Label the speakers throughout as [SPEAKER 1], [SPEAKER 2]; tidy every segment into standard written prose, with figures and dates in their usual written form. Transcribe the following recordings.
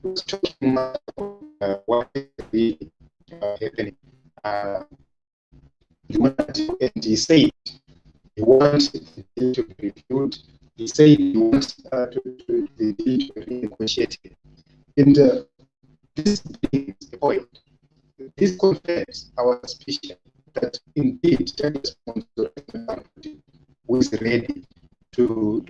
[SPEAKER 1] was talking about what is really happening. And he said he wants the deal to be reviewed. He said he wants the deal to be renegotiated. And this brings a point. This confirms our suspicion that indeed Mwonzora, who is ready to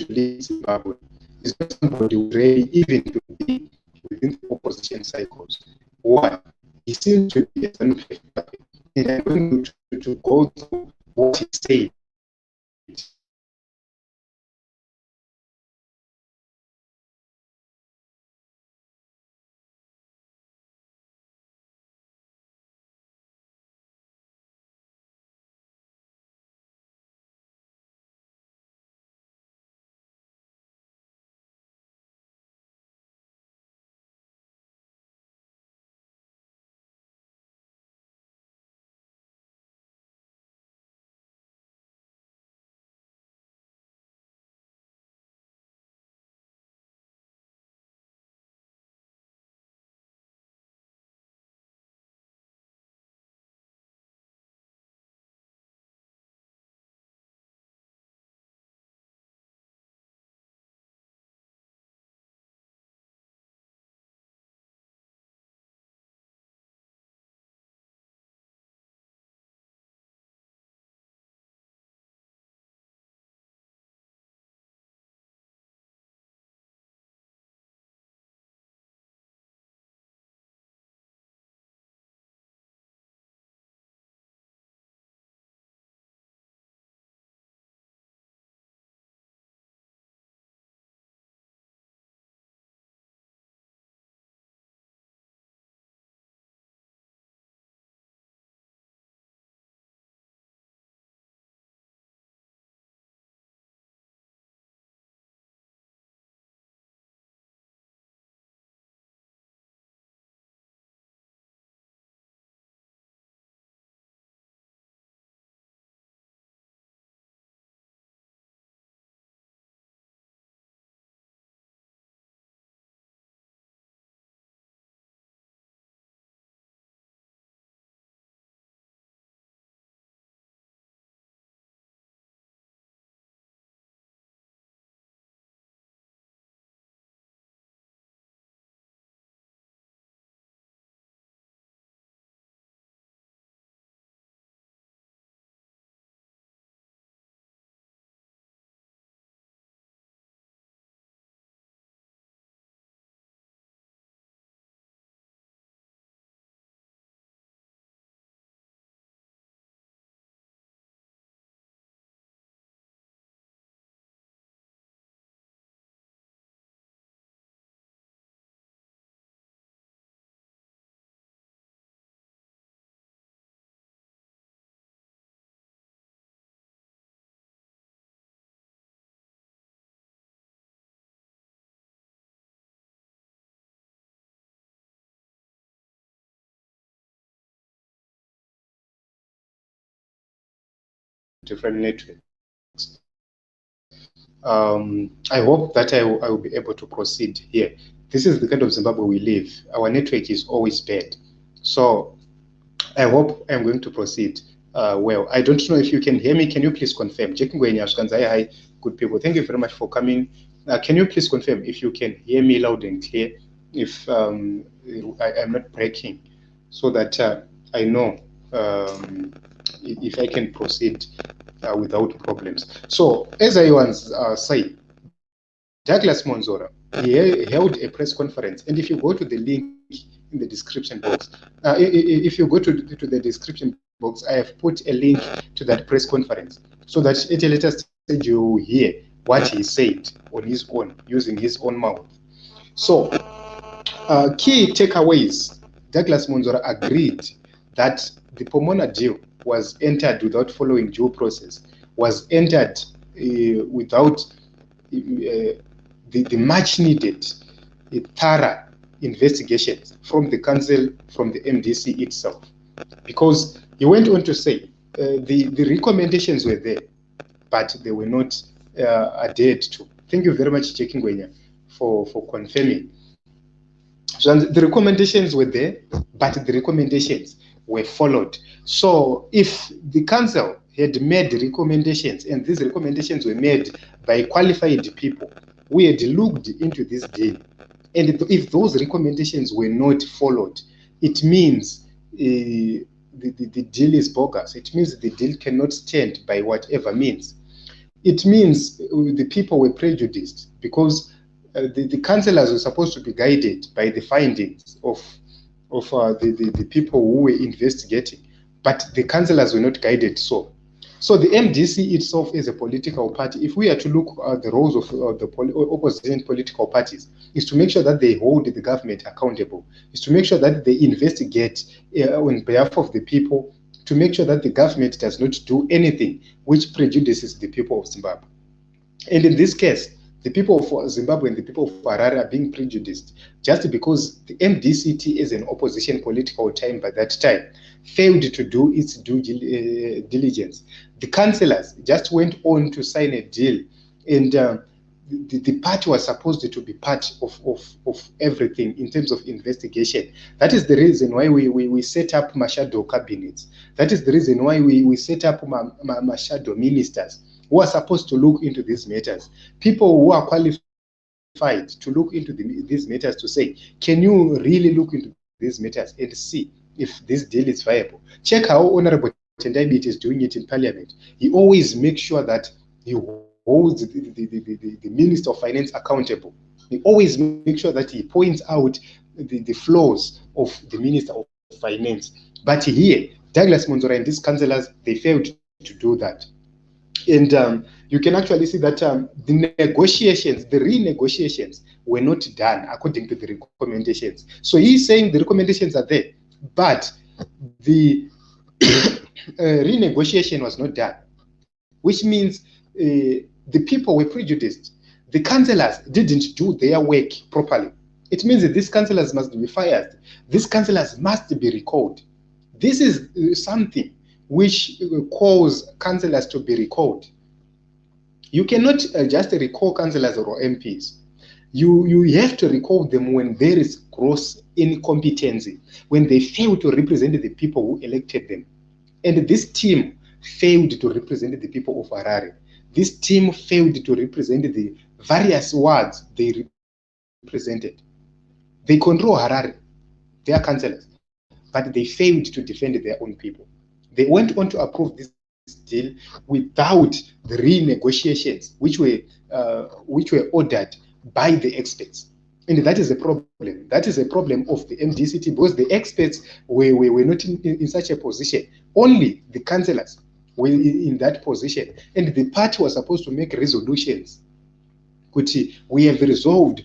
[SPEAKER 1] lead Zimbabwe, is not somebody who is ready even to be within the opposition cycles. One, he seems to be a and I'm going to go through what he said. Different networks. I hope that I will be able to proceed here. This is the kind of Zimbabwe we live. Our network is always bad. So I hope I'm going to proceed well. I don't know if you can hear me. Can you please confirm? Hi, good people. Thank you very much for coming. Can you please confirm if you can hear me loud and clear, if I'm not breaking, so that I know if I can proceed without problems. So as I once said, Douglas Mwonzora, he held a press conference, and if you go to the link in the description box, if you go to the description box, I have put a link to that press conference, so that at a later stage you hear what he said on his own, using his own mouth. So key takeaways: Douglas Mwonzora agreed that the POMONA deal was entered without following due process, was entered without the much needed thorough investigations from the council, from the MDC itself. Because he went on to say the recommendations were there, but they were not adhered to. Thank you very much, Jackie Ngwenya, for confirming. So the recommendations were there, but the recommendations were followed. So if the council had made recommendations, and these recommendations were made by qualified people, we had looked into this deal, and if those recommendations were not followed, it means the deal is bogus. It means the deal cannot stand by whatever means. It means the people were prejudiced because the councillors were supposed to be guided by the findings of the people who were investigating, but the councillors were not guided so. So the MDC itself is a political party. If we are to look at the roles of the opposition political parties, is to make sure that they hold the government accountable, is to make sure that they investigate on behalf of the people, to make sure that the government does not do anything which prejudices the people of Zimbabwe. And in this case, the people of Zimbabwe and the people of Harare are being prejudiced just because the MDCT, as an opposition political time by that time, failed to do its due diligence. The councillors just went on to sign a deal, and the party was supposed to be part of everything in terms of investigation. That is the reason why we set up shadow cabinets. That is the reason why we set up shadow ministers who are supposed to look into these matters. People who are qualified to look into these matters, to say, can you really look into these matters and see if this deal is viable? Check how Honorable Tendai is doing it in Parliament. He always makes sure that he holds the Minister of Finance accountable. He always makes sure that he points out the flaws of the Minister of Finance. But here, Douglas Mwonzora and these councillors, they failed to do that. And you can actually see that the renegotiations were not done according to the recommendations. So he's saying the recommendations are there, but the renegotiation was not done, which means the people were prejudiced. The councillors didn't do their work properly. It means that these councillors must be fired. These councillors must be recalled. This is something which cause councillors to be recalled. You cannot just recall councillors or MPs. You have to recall them when there is gross incompetency, when they fail to represent the people who elected them. And this team failed to represent the people of Harare. This team failed to represent the various wards they represented. They control Harare, they are councillors, but they failed to defend their own people. They went on to approve this deal without the renegotiations, which were ordered by the experts. And that is a problem. That is a problem of the MDCT, because the experts were not in such a position. Only the councillors were in that position. And the party was supposed to make resolutions. We have resolved.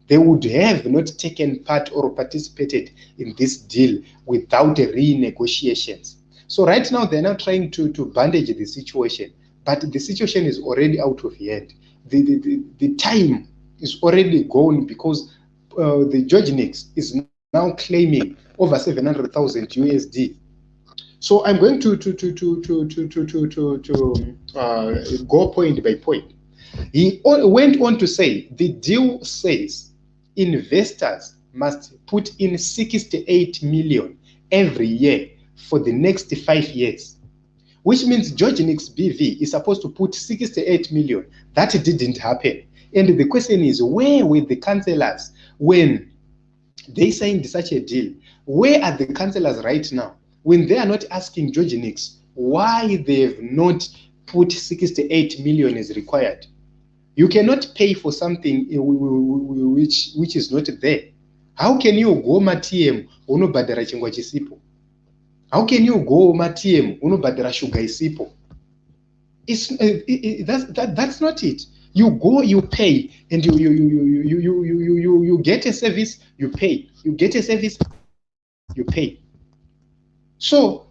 [SPEAKER 1] They would have not taken part or participated in this deal without renegotiations. So right now, they're now trying to bandage the situation, but the situation is already out of hand. The time is already gone, because the George Nix is now claiming over 700,000 USD. So I'm going to go point by point. He went on to say the deal says investors must put in 68 million every year for the next 5 years, which means George Nix BV is supposed to put 68 million. That didn't happen. And the question is, where were the councillors when they signed such a deal? Where are the councillors right now when they are not asking George Nix why they have not put 68 million as required? You cannot pay for something which is not there. How can you go matiem unobhadhara chingwa chisipo? How can you go matiem unobhadhara sugar isipo? That's not it. You go, you pay, and you get a service, you pay. You get a service, you pay. So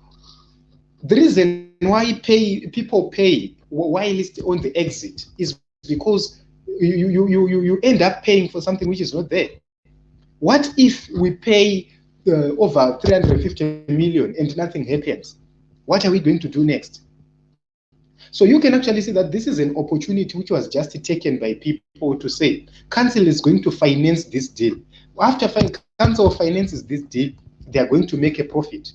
[SPEAKER 1] the reason why people pay while it's on the exit is because you end up paying for something which is not there. What if we pay over 350 million and nothing happens? What are we going to do next? So you can actually see that this is an opportunity which was just taken by people to say, council is going to finance this deal. After council finances this deal, they are going to make a profit.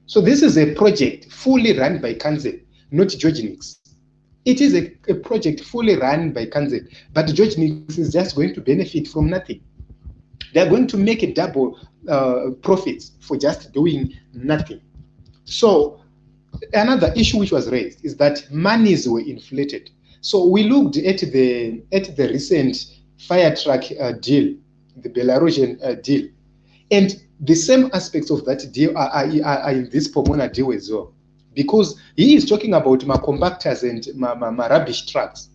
[SPEAKER 1] So this is a project fully run by council, not George Nix. It is a project fully run by council, but George Nix is just going to benefit from nothing. They're going to make a double profits for just doing nothing. So another issue which was raised is that monies were inflated. So we looked at the recent fire truck deal, the Belarusian deal, and the same aspects of that deal are in this POMONA deal as well, because he is talking about my compactors and my rubbish trucks.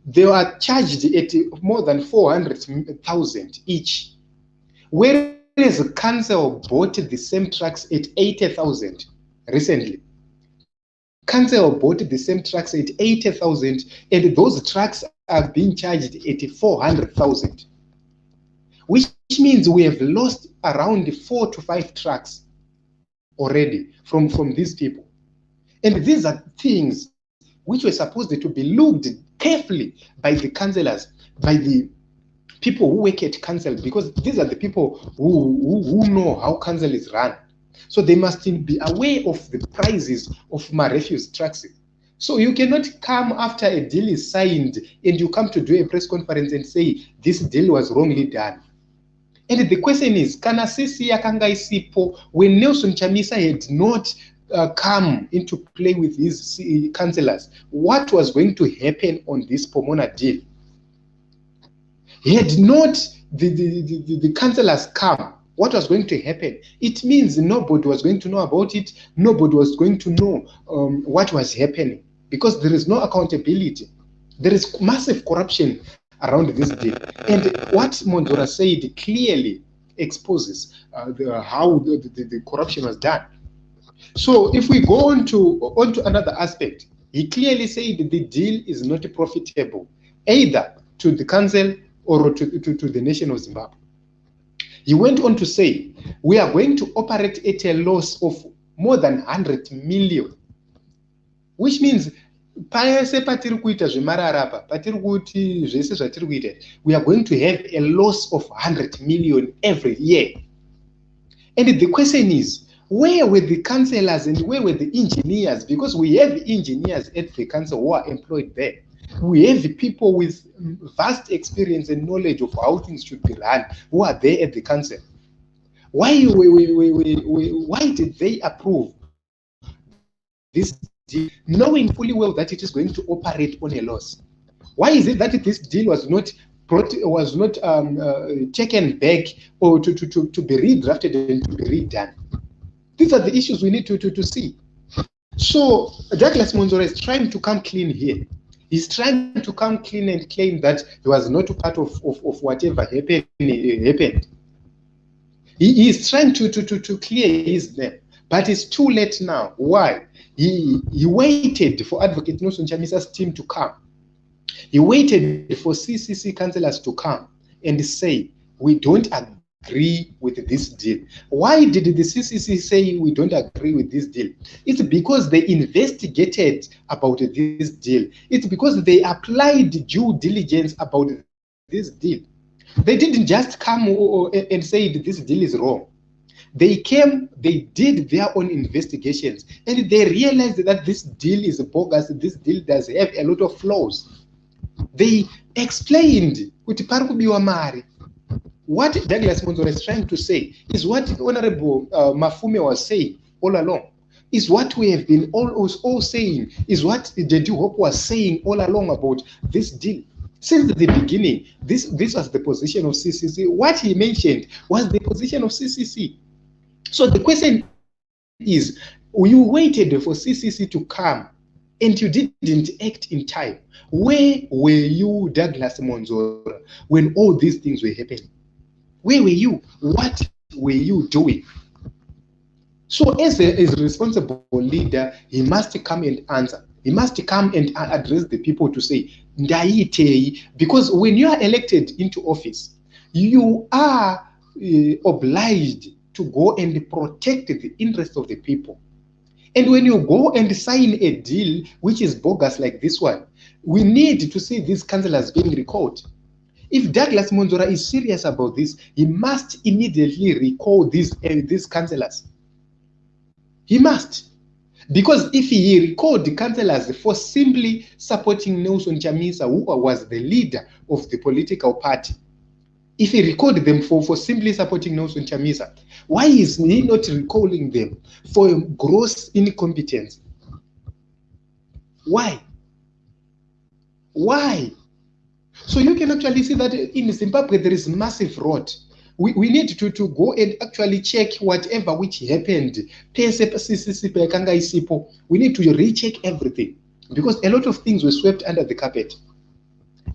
[SPEAKER 1] They are charged at more than 400,000 each, whereas the council bought the same trucks at 80,000 recently. Council bought the same trucks at 80,000, and those trucks are being charged at 400,000, which means we have lost around 4 to 5 trucks already from these people. And these are things which were supposed to be looked carefully by the councillors, by the people who work at council, because these are the people who know how council is run. So they must be aware of the prices of my refuse trucks. So you cannot come after a deal is signed and you come to do a press conference and say this deal was wrongly done. And the question is, kana sisi yakanga isipo when Nelson Chamisa had not come into play with his councillors, what was going to happen on this POMONA deal? Had not the councillors come, what was going to happen? It means nobody was going to know about it. Nobody was going to know what was happening, because there is no accountability. There is massive corruption around this deal. And what Mwonzora said clearly exposes how the corruption was done. So if we go on to another aspect, he clearly said that the deal is not profitable, either to the council or to the nation of Zimbabwe. He went on to say, we are going to operate at a loss of more than 100 million, which means we are going to have a loss of 100 million every year. And the question is, where were the councillors and where were the engineers? Because we have engineers at the council who are employed there. We have people with vast experience and knowledge of how things should be run who are there at the council. Why did they approve this deal, knowing fully well that it is going to operate on a loss? Why is it that this deal was not taken back or to be redrafted and to be redone? These are the issues we need to see. So Douglas Mwonzora is trying to come clean here. He's trying to come clean and claim that he was not part of whatever happened. He is trying to clear his name, but it's too late now. Why? He waited for Advocate Nelson Chamisa's team to come. He waited for CCC councillors to come and say, we don't agree with this deal. Why did the CCC say we don't agree with this deal? It's because they investigated about this deal. It's because they applied due diligence about this deal. They didn't just come and say this deal is wrong. They came, they did their own investigations, and they realized that this deal is bogus. This deal does have a lot of flaws. They explained with Parukubiwa Mari. What Douglas Mwonzora is trying to say is what Honorable Mafume was saying all along, is what we have been all saying, is what Jeju Hope was saying all along about this deal. Since the beginning, this was the position of CCC. What he mentioned was the position of CCC. So the question is, you waited for CCC to come and you didn't act in time. Where were you, Douglas Mwonzora, when all these things were happening? Where were you? What were you doing? So as a responsible leader, he must come and answer. He must come and address the people to say, Ndaite, because when you are elected into office, you are obliged to go and protect the interests of the people. And when you go and sign a deal which is bogus like this one, we need to see these councillors being recalled. If Douglas Mwonzora is serious about this, he must immediately recall these councillors. He must. Because if he recalled the councillors for simply supporting Nelson Chamisa, who was the leader of the political party, if he recalled them for simply supporting Nelson Chamisa, why is he not recalling them for gross incompetence? Why? Why? So you can actually see that in Zimbabwe there is massive rot. We need to go and actually check whatever which happened. We need to recheck everything, because a lot of things were swept under the carpet.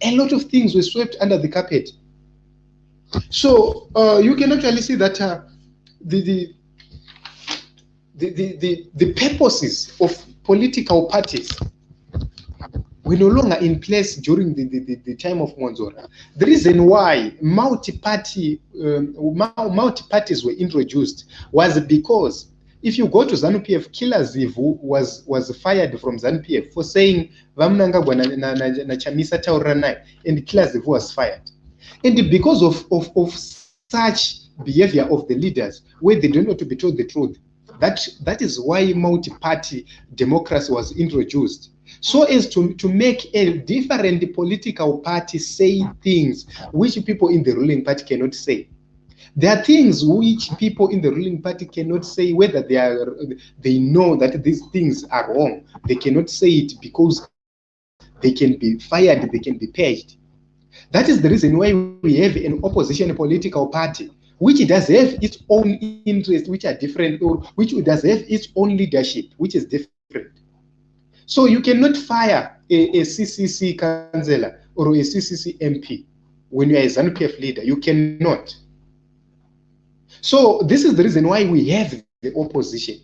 [SPEAKER 1] A lot of things were swept under the carpet. So you can actually see that the purposes of political parties were no longer in place during the time of Mwonzora. The reason why multi-parties were introduced was because if you go to ZANU-PF, Killer Zivu was fired from ZANU-PF for saying Vamnangagwa na Chamisa Tauranai, and Killer Zivu was fired. And because of such behavior of the leaders, where they don't want to be told the truth, that is why multi-party democracy was introduced, so as to make a different political party say things which people in the ruling party cannot say. There are things which people in the ruling party cannot say, whether they know that these things are wrong. They cannot say it because they can be fired, they can be purged. That is the reason why we have an opposition political party, which does have its own interests, which are different, or which does have its own leadership, which is different. So you cannot fire a CCC councillor or a CCC MP when you are a ZANU-PF leader. You cannot. So this is the reason why we have the opposition.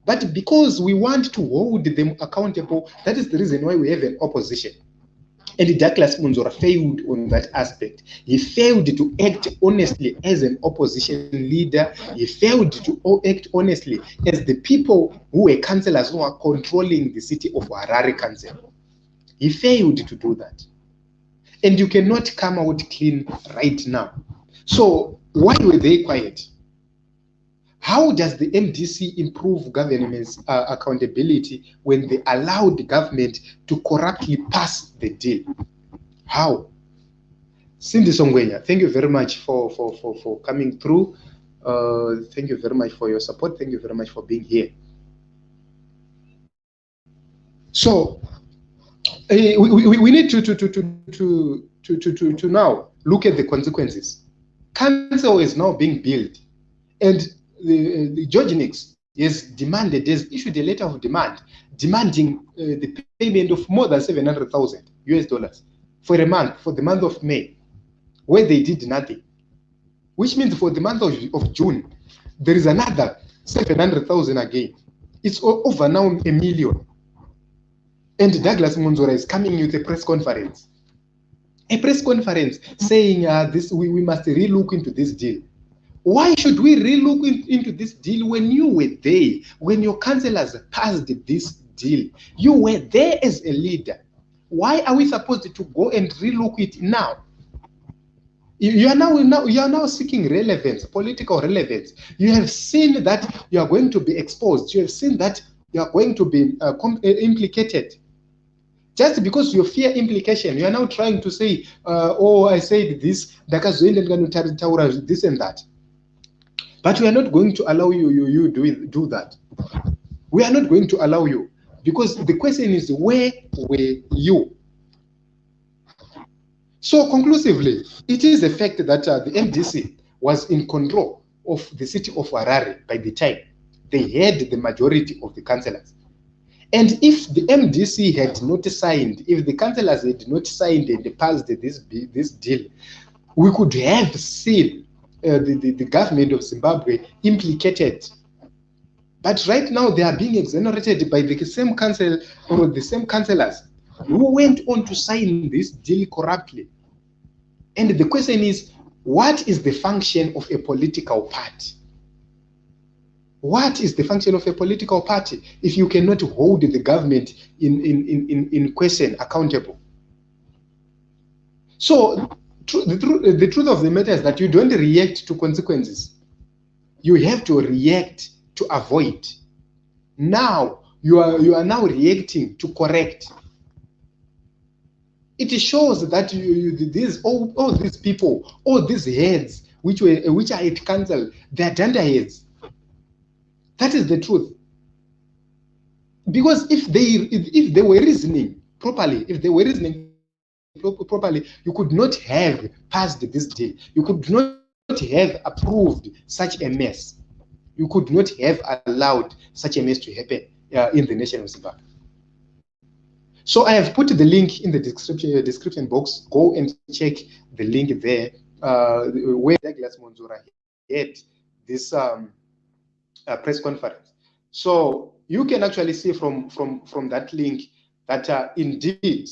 [SPEAKER 1] But because we want to hold them accountable, that is the reason why we have an opposition. And Douglas Mwonzora failed on that aspect. He failed to act honestly as an opposition leader. He failed to act honestly as the people who were councillors who are controlling the city of Harare Council. He failed to do that. And you cannot come out clean right now. So why were they quiet? How does the MDC improve government's accountability when they allow the government to corruptly pass the deal? How? Cindy Songwenya, thank you very much for coming through. Thank you very much for your support. Thank you very much for being here. So we need to now look at the consequences. Council is now being built, and the Georgianix has issued a letter of demand, demanding the payment of more than $700,000 for a month, for the month of May, where they did nothing. Which means for the month of June, there is another 700,000 again. It's over now $1 million. And Douglas Mwonzora is coming with a press conference. A press conference saying we must relook into this deal. Why should we relook into this deal when you were there, when your councillors passed this deal? You were there as a leader. Why are we supposed to go and relook it now? You are now seeking relevance, political relevance. You have seen that you are going to be exposed. You have seen that you are going to be implicated. Just because you fear implication, you are now trying to say, oh, I said this, this and that. But we are not going to allow you do that. We are not going to allow you, because the question is, where were you? So conclusively, it is the fact that the MDC was in control of the city of Harare by the time they had the majority of the councillors. And if the MDC had not signed, if the councillors had not signed and passed this deal, we could have seen the government of Zimbabwe implicated. But right now they are being exonerated by the same council or the same councillors who went on to sign this deal corruptly. And the question is, what is the function of a political party? What is the function of a political party if you cannot hold the government in question accountable? So the truth of the matter is that you don't react to consequences. You have to react to avoid. Now you are now reacting to correct. It shows that all these people, all these heads which are at council, they are dunderheads. That is the truth. Because if they were reasoning properly, you could not have passed this deal. You could not have approved such a mess. You could not have allowed such a mess to happen in the nation of Zimbabwe. So I have put the link in the description box. Go and check the link there where Douglas Mwonzora had this press conference. So you can actually see from that link that indeed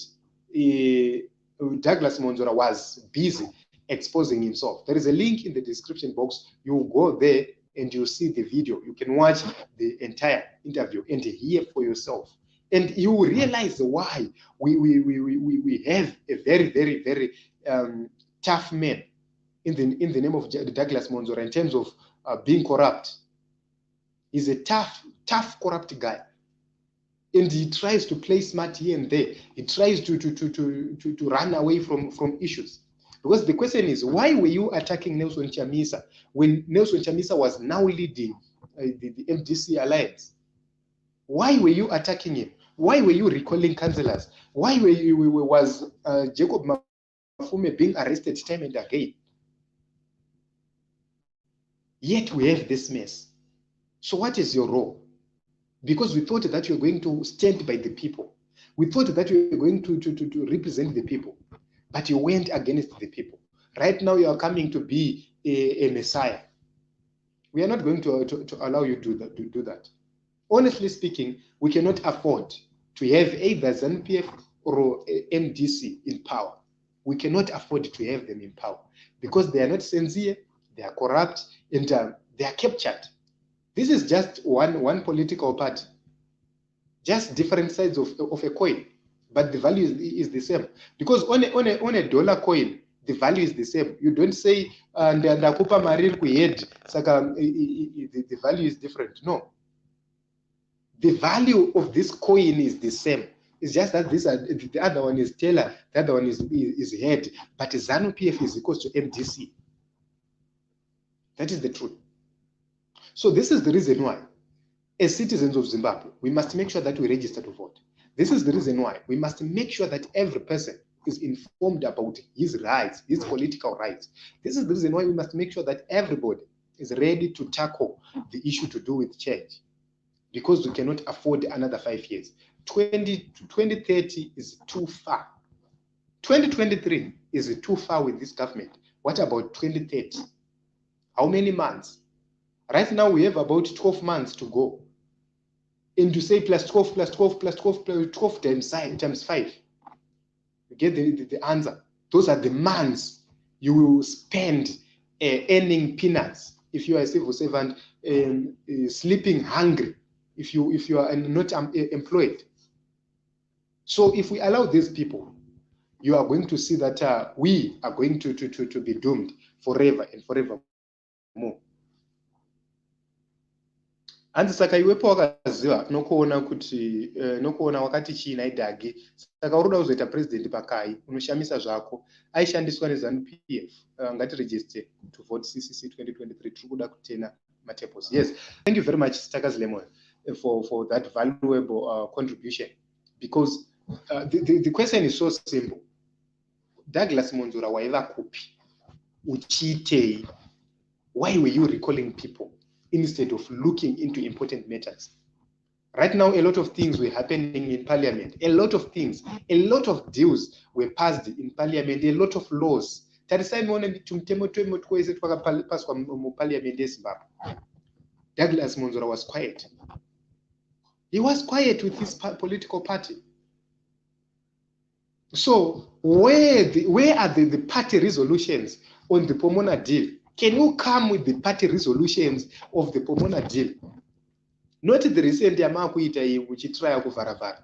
[SPEAKER 1] Douglas Mwonzora was busy exposing himself. There is a link in the description box. You go there and you see the video. You can watch the entire interview and hear for yourself. And you will realize why we have a very, very, very tough man in the name of Douglas Mwonzora in terms of being corrupt. He's a tough, corrupt guy. And he tries to play smart here and there. He tries to run away from issues. Because the question is, why were you attacking Nelson Chamisa when Nelson Chamisa was now leading the MDC alliance? Why were you attacking him? Why were you recalling councillors? Why was Jacob Mafume being arrested time and again? Yet we have this mess. So what is your role? Because we thought that you were going to stand by the people. We thought that you were going to represent the people. But you went against the people. Right now you are coming to be a messiah. We are not going to allow you to do that. Honestly speaking, we cannot afford to have either ZANU-PF or MDC in power. We cannot afford to have them in power because they are not sincere, they are corrupt, and they are captured. This is just one political party, just different sides of a coin, but the value is the same. Because on a dollar coin, the value is the same. You don't say ndakupa mariri kuhead, saka the value is different. No. The value of this coin is the same. It's just that the other one is Taylor, the other one is head, but ZANU-PF is equal to MDC. That is the truth. So this is the reason why, as citizens of Zimbabwe, we must make sure that we register to vote. This is the reason why we must make sure that every person is informed about his rights, his political rights. This is the reason why we must make sure that everybody is ready to tackle the issue to do with change. Because we cannot afford another 5 years. 2030 is too far. 2023 is too far with this government. What about 2030? How many months? Right now we have about 12 months to go. And to say plus 12 plus 12 plus 12 plus 12 times 5. You get the answer. Those are the months you will spend earning peanuts if you are a civil servant, sleeping hungry if you are not employed. So if we allow these people, you are going to see that we are going to be doomed forever and forever more. Anzi saka iwepo wakaziva nokuona kuti nokuona wakati china idage saka uroda kuzoita president pakai unoshamisa zvako aishandiswa neZANU-PF ngati register to vote CCC 2023 tiri kuda kutena mataples. Yes, thank you very much Stakazi Lemon for that valuable contribution, because the question is so simple. Douglas Mwonzora waiva kupi uchitei? Why were you recalling people instead of looking into important matters? Right now, a lot of things were happening in parliament. A lot of things, a lot of deals were passed in parliament, a lot of laws. Douglas Mwonzora was quiet. He was quiet with his political party. So where are the party resolutions on the POMONA deal? Can you come with the party resolutions of the POMONA deal? Not the recent yamakuita which try kuvharavhara.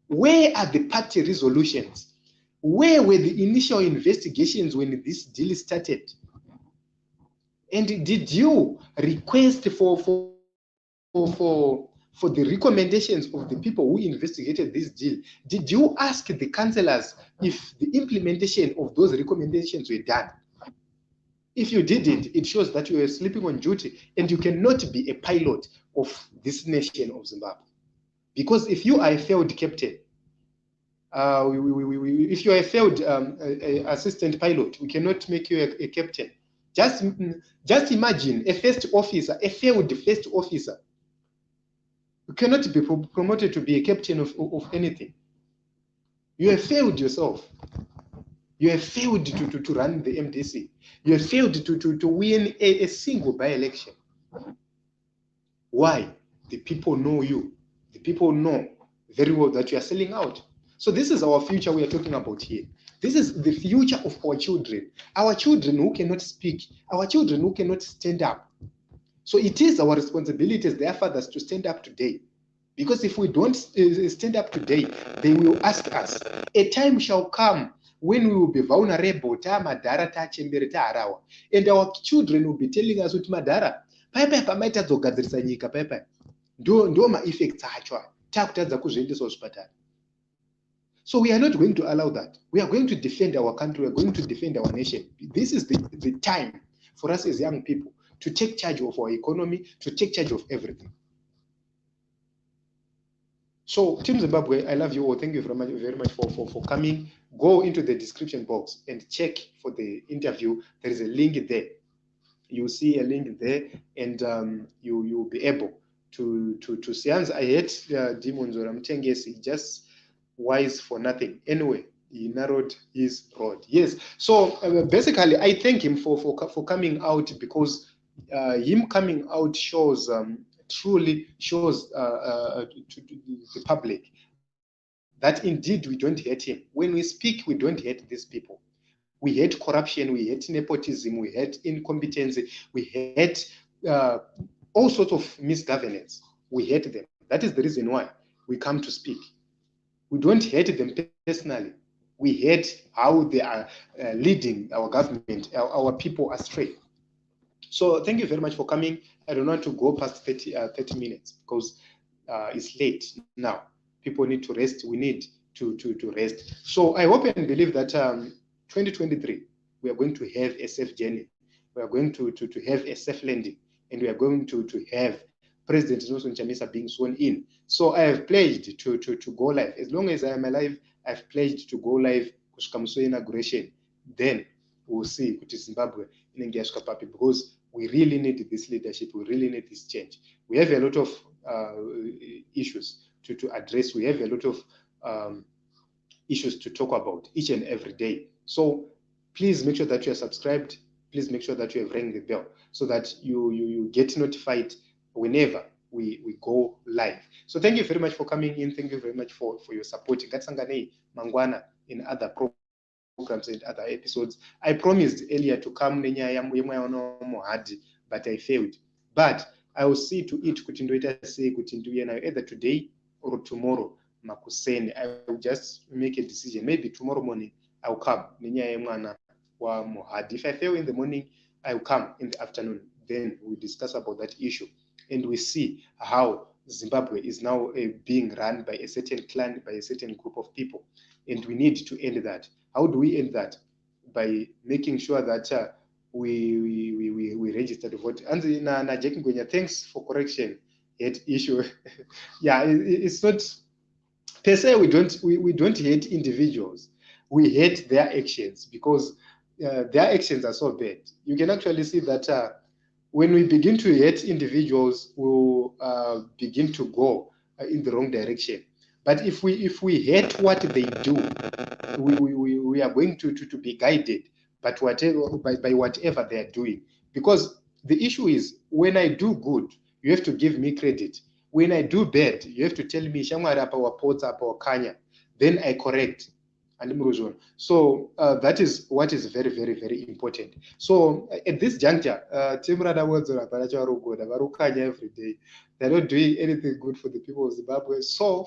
[SPEAKER 1] Where are the party resolutions? Where were the initial investigations when this deal started? And did you request for the recommendations of the people who investigated this deal? Did you ask the councillors if the implementation of those recommendations were done? If you didn't, it shows that you are sleeping on duty and you cannot be a pilot of this nation of Zimbabwe. Because if you are a failed captain, if you are a failed assistant pilot, we cannot make you a captain. Just imagine a first officer, a failed first officer. You cannot be promoted to be a captain of anything. You have failed yourself. You have failed to run the MDC. You have failed to win a single by-election. Why? The people know you. The people know very well that you are selling out. So this is our future we are talking about here. This is the future of our children who cannot speak, our children who cannot stand up. So it is our responsibility as their fathers to stand up today. Because if we don't stand up today, they will ask us. A time shall come when we will be vulnerable, and our children will be telling us, Madara, so we are not going to allow that. We are going to defend our country. We are going to defend our nation. This is the time for us as young people to take charge of our economy, to take charge of everything. So, Team Zimbabwe, I love you all. Thank you very much for coming. Go into the description box and check for the interview. There is a link there. You see a link there, and you'll be able to see. I hate Mwonzora Mtengesi, just wise for nothing. Anyway, he narrowed his road. Yes. So basically, I thank him for coming out, because him coming out shows truly shows to the public that indeed we don't hate him. When we speak, we don't hate these people. We hate corruption, we hate nepotism, we hate incompetency, we hate all sorts of misgovernance. We hate them. That is the reason why we come to speak. We don't hate them personally. We hate how they are leading our government, our people astray. So thank you very much for coming. I don't want to go past 30 minutes because it's late now. People need to rest. We need to rest. So I hope and believe that 2023, we are going to have a safe journey. We are going to have a safe landing. And we are going to have President Chamisa being sworn in. So I have pledged to go live. As long as I am alive, I've pledged to go live to inauguration. Then we'll see with Zimbabwe in Papi, because we really need this leadership. We really need this change. We have a lot of issues to address. We have a lot of issues to talk about each and every day. So please make sure that you are subscribed. Please make sure that you have rang the bell so that you get notified whenever we go live. So thank you very much for coming in. Thank you very much for your support. Gatsangane Mangwana in other programs and other episodes. I promised earlier to come, but I failed. But I will see to it either today or tomorrow. I will just make a decision. Maybe tomorrow morning I'll come. If I fail in the morning, I will come in the afternoon. Then we'll discuss about that issue. And we see how Zimbabwe is now being run by a certain clan, by a certain group of people. And we need to end that. How do we end that? By making sure that we register to vote. And thanks for correction. Hate issue. Yeah, it's not per se. We don't hate individuals. We hate their actions, because their actions are so bad. You can actually see that when we begin to hate individuals, we'll begin to go in the wrong direction. But if we hate what they do, we are going to be guided by whatever they are doing. Because the issue is, when I do good, you have to give me credit. When I do bad, you have to tell me, then I correct. So that is what is very, very, very important. So at this juncture, Team Rada Mwonzora every day. They're not doing anything good for the people of Zimbabwe. So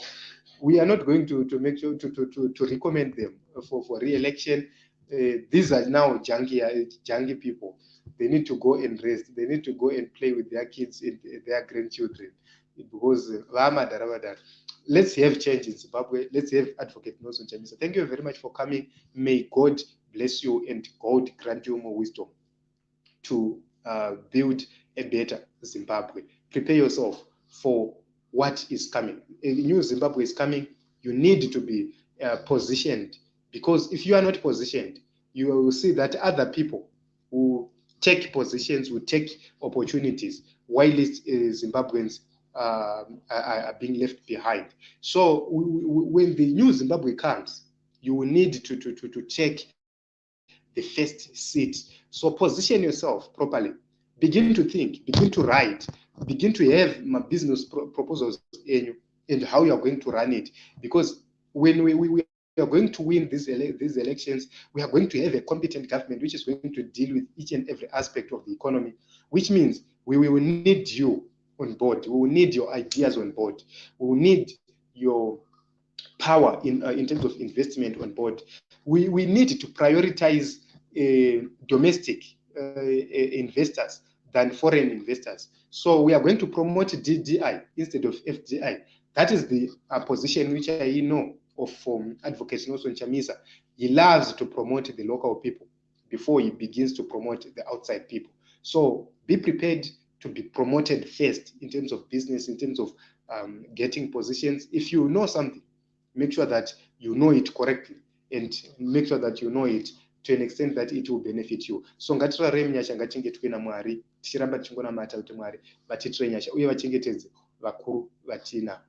[SPEAKER 1] we are not going to make sure to recommend them for re-election. These are now junkie people. They need to go and rest. They need to go and play with their kids and their grandchildren, because let's have change in Zimbabwe. Let's have Advocate Nelson Chamisa. Thank you very much for coming. May God bless you and God grant you more wisdom to build a better Zimbabwe. Prepare yourself for what is coming. A new Zimbabwe is coming. You need to be positioned, because if you are not positioned, you will see that other people who take positions, will take opportunities, while Zimbabweans are being left behind. So when the new Zimbabwe comes, you will need to take the first seat. So position yourself properly. Begin to think, begin to write, begin to have my business proposals and how you are going to run it. Because when we are going to win these elections, we are going to have a competent government which is going to deal with each and every aspect of the economy, which means we will need you on board. We will need your ideas on board. We will need your power in terms of investment on board. We need to prioritize domestic investors than foreign investors. So we are going to promote DDI instead of FDI. That is the position which I know of Advocate Nelson Chamisa. He loves to promote the local people before he begins to promote the outside people. So be prepared to be promoted first in terms of business, in terms of getting positions. If you know something, make sure that you know it correctly, and make sure that you know it to an extent that it will benefit you. So ngatirarei munyasha ngachengetwe naMwari, tichiramba tichingona mata kuti Mwari vatitire nyasha uye vachengetedze vakuru vatina.